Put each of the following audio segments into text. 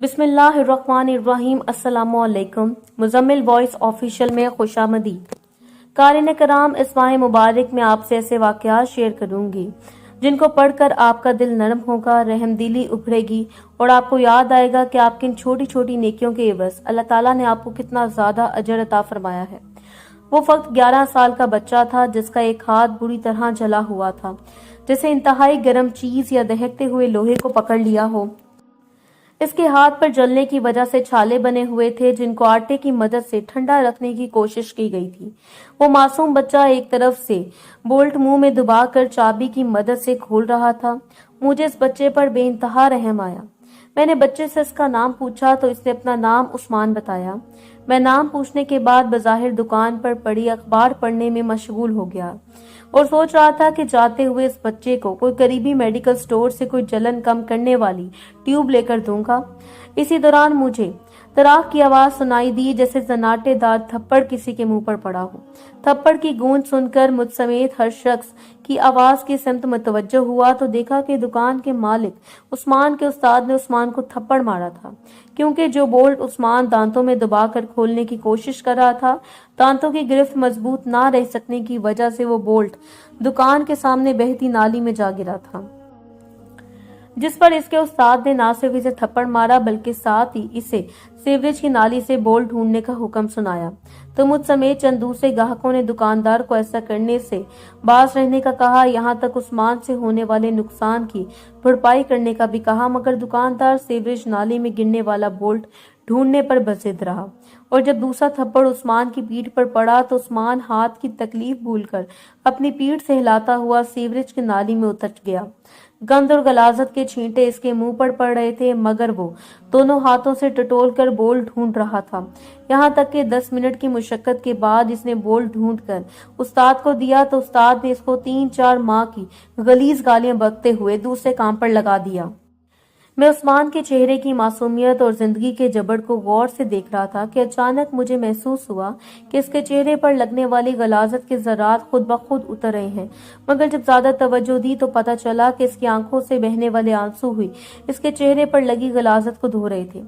بسم اللہ الرحمن الرحیم۔ السلام علیکم۔ مزمل وائس آفیشیل میں خوش آمدید۔ قارئین کرام، اس ماہ مبارک میں آپ سے ایسے واقعات شیئر کروں گی جن کو پڑھ کر آپ کا دل نرم ہوگا، رحم دلی ابھرے گی اور آپ کو یاد آئے گا کہ آپ کی ان چھوٹی چھوٹی نیکیوں کے عوض اللہ تعالیٰ نے آپ کو کتنا زیادہ اجر عطا فرمایا ہے۔ وہ وقت 11 سال کا بچہ تھا جس کا ایک ہاتھ بری طرح جلا ہوا تھا، جسے انتہائی گرم چیز یا دہکتے ہوئے لوہے کو پکڑ لیا ہو۔ اس کے ہاتھ پر جلنے کی وجہ سے چھالے بنے ہوئے تھے جن کو آٹے کی مدد سے ٹھنڈا رکھنے کی کوشش کی گئی تھی۔ وہ معصوم بچہ ایک طرف سے بولٹ منہ میں دبا کر چابی کی مدد سے کھول رہا تھا۔ مجھے اس بچے پر بے انتہا رحم آیا۔ میں نے بچے سے اس کا نام پوچھا تو اس نے اپنا نام عثمان بتایا۔ میں نام پوچھنے کے بعد بظاہر دکان پر پڑی اخبار پڑھنے میں مشغول ہو گیا اور سوچ رہا تھا کہ جاتے ہوئے اس بچے کو کوئی قریبی میڈیکل سٹور سے کوئی جلن کم کرنے والی ٹیوب لے کر دوں گا۔ اسی دوران مجھے تراق کی آواز سنائی دی جیسے زناٹے دار تھپڑ کسی کے منہ پر پڑا ہو۔ تھپڑ کی گونج سن کر مجھ سمیت ہر شخص کی آواز کی سمت متوجہ ہوا تو دیکھا کہ دکان کے مالک عثمان کے استاد نے عثمان کو تھپڑ مارا تھا، کیونکہ جو بولٹ عثمان دانتوں میں دبا کر کھولنے کی کوشش کر رہا تھا، دانتوں کی گرفت مضبوط نہ رہ سکنے کی وجہ سے وہ بولٹ دکان کے سامنے بہتی نالی میں جا گرا تھا، جس پر اس کے استاد نے نہ صرف اسے تھپڑ مارا بلکہ ساتھ ہی اسے سیوریج کی نالی سے بولٹ ڈھونڈنے کا حکم سنایا۔ تو مجھ سمیت چند دوسرے گاہکوں نے دکاندار کو ایسا کرنے سے باز رہنے کا کہا، یہاں تک عثمان سے ہونے والے نقصان کی بھرپائی کرنے کا بھی کہا، مگر دکاندار سیوریج نالی میں گرنے والا بولٹ ڈھونڈنے پر بضد رہا۔ اور جب دوسرا تھپڑ عثمان کی پیٹھ پر پڑا تو عثمان ہاتھ کی تکلیف بھول کر اپنی پیٹھ سے ہلاتا ہوا سیوریج کی نالی میں اتر گیا۔ گند اور غلاظت کے چھینٹے اس کے منہ پر پڑ رہے تھے مگر وہ دونوں ہاتھوں سے ٹٹول کر بول ڈھونڈ رہا تھا، یہاں تک کہ 10 منٹ کی مشقت کے بعد اس نے بول ڈھونڈ کر استاد کو دیا تو استاد نے اس کو 3-4 ماہ کی غلیظ گالیاں بکتے ہوئے دوسرے کام پر لگا دیا۔ میں عثمان کے چہرے کی معصومیت اور زندگی کے جبڑ کو غور سے دیکھ رہا تھا کہ اچانک مجھے محسوس ہوا کہ اس کے چہرے پر لگنے والی غلاظت کے ذرات خود بخود اتر رہے ہیں، مگر جب زیادہ توجہ دی تو پتہ چلا کہ اس کی آنکھوں سے بہنے والے آنسو ہوئی اس کے چہرے پر لگی غلاظت کو دھو رہے تھے۔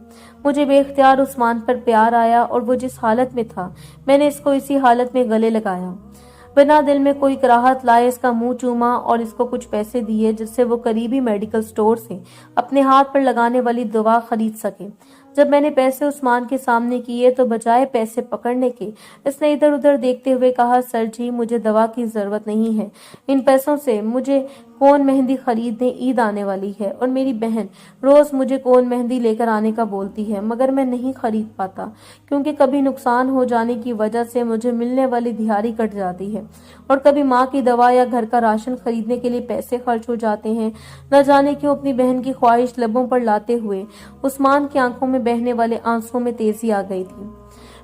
مجھے بے اختیار عثمان پر پیار آیا اور وہ جس حالت میں تھا میں نے اس کو اسی حالت میں گلے لگایا، بنا دل میں کوئی کراہت لائے اس کا منہ چوما اور اس کو کچھ پیسے دیے جس سے وہ قریبی میڈیکل سٹور سے اپنے ہاتھ پر لگانے والی دوا خرید سکے۔ جب میں نے پیسے عثمان کے سامنے کیے تو بجائے پیسے پکڑنے کے اس نے ادھر ادھر دیکھتے ہوئے کہا، سر جی مجھے دوا کی ضرورت نہیں ہے، ان پیسوں سے مجھے کون مہندی خریدنے، عید آنے والی ہے اور میری بہن روز مجھے کون مہندی لے کر آنے کا بولتی ہے، مگر میں نہیں خرید پاتا کیونکہ کبھی نقصان ہو جانے کی وجہ سے مجھے ملنے والی دہاڑی کٹ جاتی ہے اور کبھی ماں کی دوا یا گھر کا راشن خریدنے کے لیے پیسے خرچ ہو جاتے ہیں۔ نہ جانے کیوں اپنی بہن کی خواہش لبوں پر لاتے ہوئے عثمان کی آنکھوں میں بہنے والے آنسوں میں تیزی آ گئی تھی۔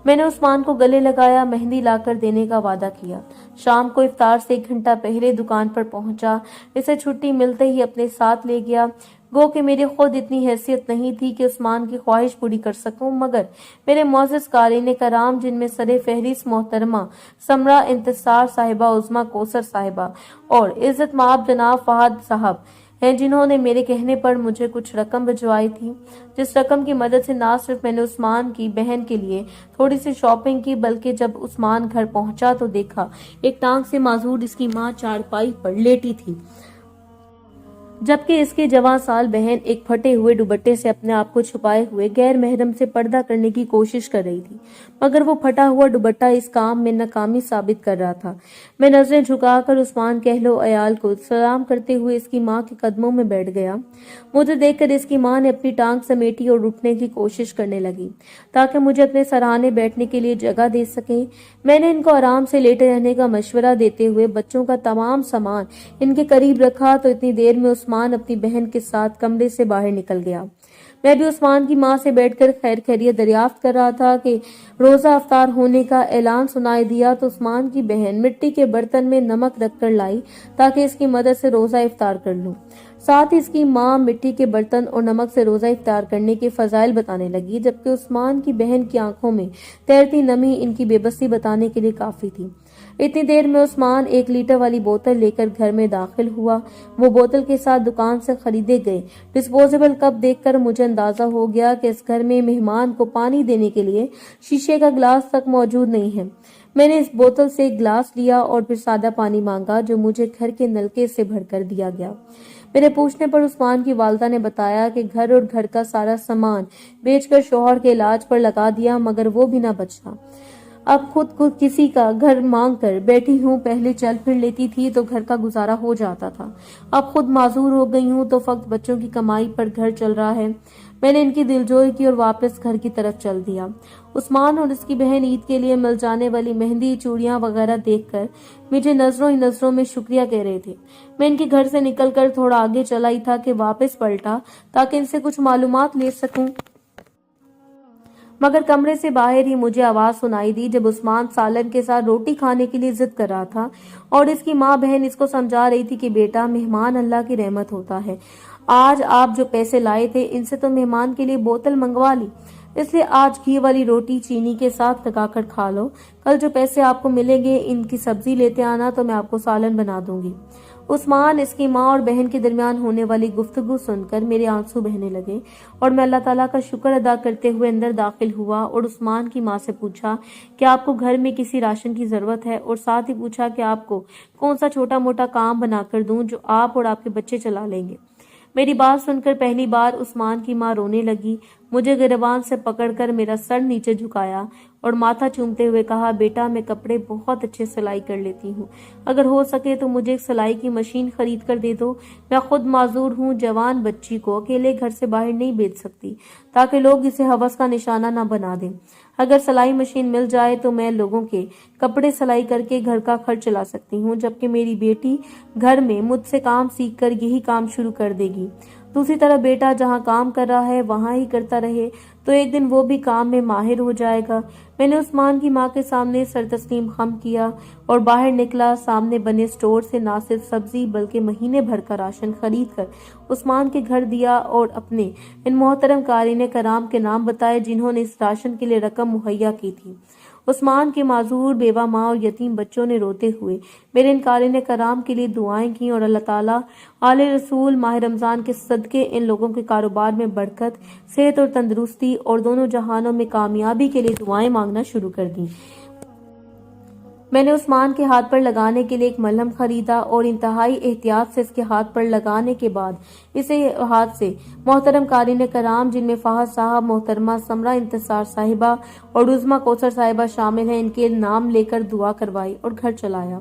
میں نے عثمان کو گلے لگایا، مہندی لا کر دینے کا وعدہ کیا۔ شام کو افطار سے 1 گھنٹہ پہلے دکان پر پہنچا، اسے چھٹی ملتے ہی اپنے ساتھ لے گیا۔ گو کہ میری خود اتنی حیثیت نہیں تھی کہ عثمان کی خواہش پوری کر سکوں، مگر میرے معزز قارئین کرام جن میں سر فہرست محترمہ سمرہ انتصار صاحبہ، عظمیٰ کوثر صاحبہ اور عزت مآب جناب فہد صاحب ہیں، جنہوں نے میرے کہنے پر مجھے کچھ رقم بھجوائی تھی، جس رقم کی مدد سے نہ صرف میں نے عثمان کی بہن کے لیے تھوڑی سی شاپنگ کی بلکہ جب عثمان گھر پہنچا تو دیکھا ایک ٹانگ سے معذور اس کی ماں چارپائی پر لیٹی تھی، جبکہ اس کی جوان سال بہن ایک پھٹے ہوئے دوپٹے سے اپنے آپ کو چھپائے ہوئے غیر محرم سے پردہ کرنے کی کوشش کر رہی تھی، مگر وہ پھٹا ہوا دوپٹہ اس کام میں ناکامی ثابت کر رہا تھا۔ میں نظریں جھکا کر عثمان کے اہل و عیال کو سلام کرتے ہوئے اس کی ماں کے قدموں میں بیٹھ گیا۔ مجھے دیکھ کر اس کی ماں نے اپنی ٹانگ سمیٹی اور اٹھنے کی کوشش کرنے لگی تاکہ مجھے اپنے سرانے بیٹھنے کے لیے جگہ دے سکیں۔ میں نے ان کو آرام سے لیٹے رہنے کا مشورہ دیتے ہوئے بچوں کا تمام سامان ان کے قریب رکھا تو اتنی دیر میں عثمان اپنی بہن کے ساتھ کمرے سے باہر نکل گیا۔ میں بھی عثمان کی ماں سے بیٹھ کر خیر خیریت دریافت کر رہا تھا کہ روزہ افطار ہونے کا اعلان سنائی دیا تو عثمان کی بہن مٹی کے برتن میں نمک رکھ کر لائی تاکہ اس کی مدد سے روزہ افطار کر لوں۔ ساتھ ہی اس کی ماں مٹی کے برتن اور نمک سے روزہ افطار کرنے کے فضائل بتانے لگی، جبکہ عثمان کی بہن کی آنکھوں میں تیرتی نمی ان کی بے بسی بتانے کے لیے کافی تھی۔ اتنی دیر میں عثمان 1 لیٹر والی بوتل لے کر گھر میں داخل ہوا۔ وہ بوتل کے ساتھ دکان سے خریدے گئے ڈسپوزیبل کپ دیکھ کر مجھے اندازہ ہو گیا کہ اس گھر میں مہمان کو پانی دینے کے لیے شیشے کا گلاس تک موجود نہیں ہے۔ میں نے اس بوتل سے 1 گلاس لیا اور پھر سادہ پانی مانگا جو مجھے گھر کے نلکے سے بھر کر دیا گیا۔ میرے پوچھنے پر عثمان کی والدہ نے بتایا کہ گھر اور گھر کا سارا سامان بیچ کر شوہر کے علاج پر لگا دیا مگر وہ بھی نہ بچا۔ اب خود کو کسی کا گھر مانگ کر بیٹھی ہوں، پہلے چل پھر لیتی تھی تو گھر کا گزارا ہو جاتا تھا، اب خود معذور ہو گئی ہوں تو فقط بچوں کی کمائی پر گھر چل رہا ہے۔ میں نے ان کی دلجوئی کی اور واپس گھر کی طرف چل دیا۔ عثمان اور اس کی بہن عید کے لیے مل جانے والی مہندی، چوڑیاں وغیرہ دیکھ کر مجھے نظروں ہی نظروں میں شکریہ کہہ رہے تھے۔ میں ان کے گھر سے نکل کر تھوڑا آگے چلا ہی تھا کہ واپس پلٹا تاکہ ان سے کچھ معلومات لے سکوں، مگر کمرے سے باہر ہی مجھے آواز سنائی دی جب عثمان سالن کے ساتھ روٹی کھانے کے لیے ضد کر رہا تھا اور اس کی ماں بہن اس کو سمجھا رہی تھی کہ بیٹا، مہمان اللہ کی رحمت ہوتا ہے، آج آپ جو پیسے لائے تھے ان سے تو مہمان کے لیے بوتل منگوا لی، اس لیے آج گھی والی روٹی چینی کے ساتھ لگا کر کھا لو، کل جو پیسے آپ کو ملیں گے ان کی سبزی لیتے آنا تو میں آپ کو سالن بنا دوں گی۔ عثمان، اس کی ماں اور بہن کے درمیان ہونے والی گفتگو سن کر میرے آنسو بہنے لگے اور میں اللہ تعالیٰ کا شکر ادا کرتے ہوئے اندر داخل ہوا اور عثمان کی ماں سے پوچھا کہ آپ کو گھر میں کسی راشن کی ضرورت ہے، اور ساتھ ہی پوچھا کہ آپ کو کون سا چھوٹا موٹا کام بنا کر دوں جو آپ اور آپ کے بچے چلا لیں گے۔ میری بات سن کر پہلی بار عثمان کی ماں رونے لگی، مجھے گریبان سے پکڑ کر میرا سر نیچے جھکایا اور ماتھا چومتے ہوئے کہا، بیٹا میں کپڑے بہت اچھے سلائی کر لیتی ہوں، اگر ہو سکے تو مجھے ایک سلائی کی مشین خرید کر دے دو، میں خود معذور ہوں، جوان بچی کو اکیلے گھر سے باہر نہیں بھیج سکتی تاکہ لوگ اسے ہوس کا نشانہ نہ بنا دیں، اگر سلائی مشین مل جائے تو میں لوگوں کے کپڑے سلائی کر کے گھر کا خرچ چلا سکتی ہوں، جبکہ میری بیٹی گھر میں مجھ سے کام سیکھ کر یہی کام شروع کر دے گی۔ دوسری طرف بیٹا جہاں کام کر رہا ہے وہاں ہی کرتا رہے تو ایک دن وہ بھی کام میں ماہر ہو جائے گا۔ میں نے عثمان کی ماں کے سامنے سر تسلیم خم کیا اور باہر نکلا۔ سامنے بنے سٹور سے نہ صرف سبزی بلکہ مہینے بھر کا راشن خرید کر عثمان کے گھر دیا اور اپنے ان محترم قارئین کرام کے نام بتائے جنہوں نے اس راشن کے لیے رقم مہیا کی تھی۔ عثمان کے معذور بیوہ ماں اور یتیم بچوں نے روتے ہوئے میرے ان قارئین کرام کے لیے دعائیں کی اور اللہ تعالیٰ آل رسول ماہ رمضان کے صدقے ان لوگوں کے کاروبار میں برکت، صحت اور تندرستی اور دونوں جہانوں میں کامیابی کے لیے دعائیں مانگنا شروع کر دیں۔ میں نے عثمان کے ہاتھ پر لگانے کے لیے ایک ملہم خریدا اور انتہائی احتیاط سے اس کے ہاتھ پر لگانے کے بعد اسے ہاتھ سے محترم قارئین کرام جن میں فہد صاحب، محترمہ سمرہ انتصار صاحبہ اور عظمیٰ کوثر صاحبہ شامل ہیں ان کے نام لے کر دعا کروائی اور گھر چلایا۔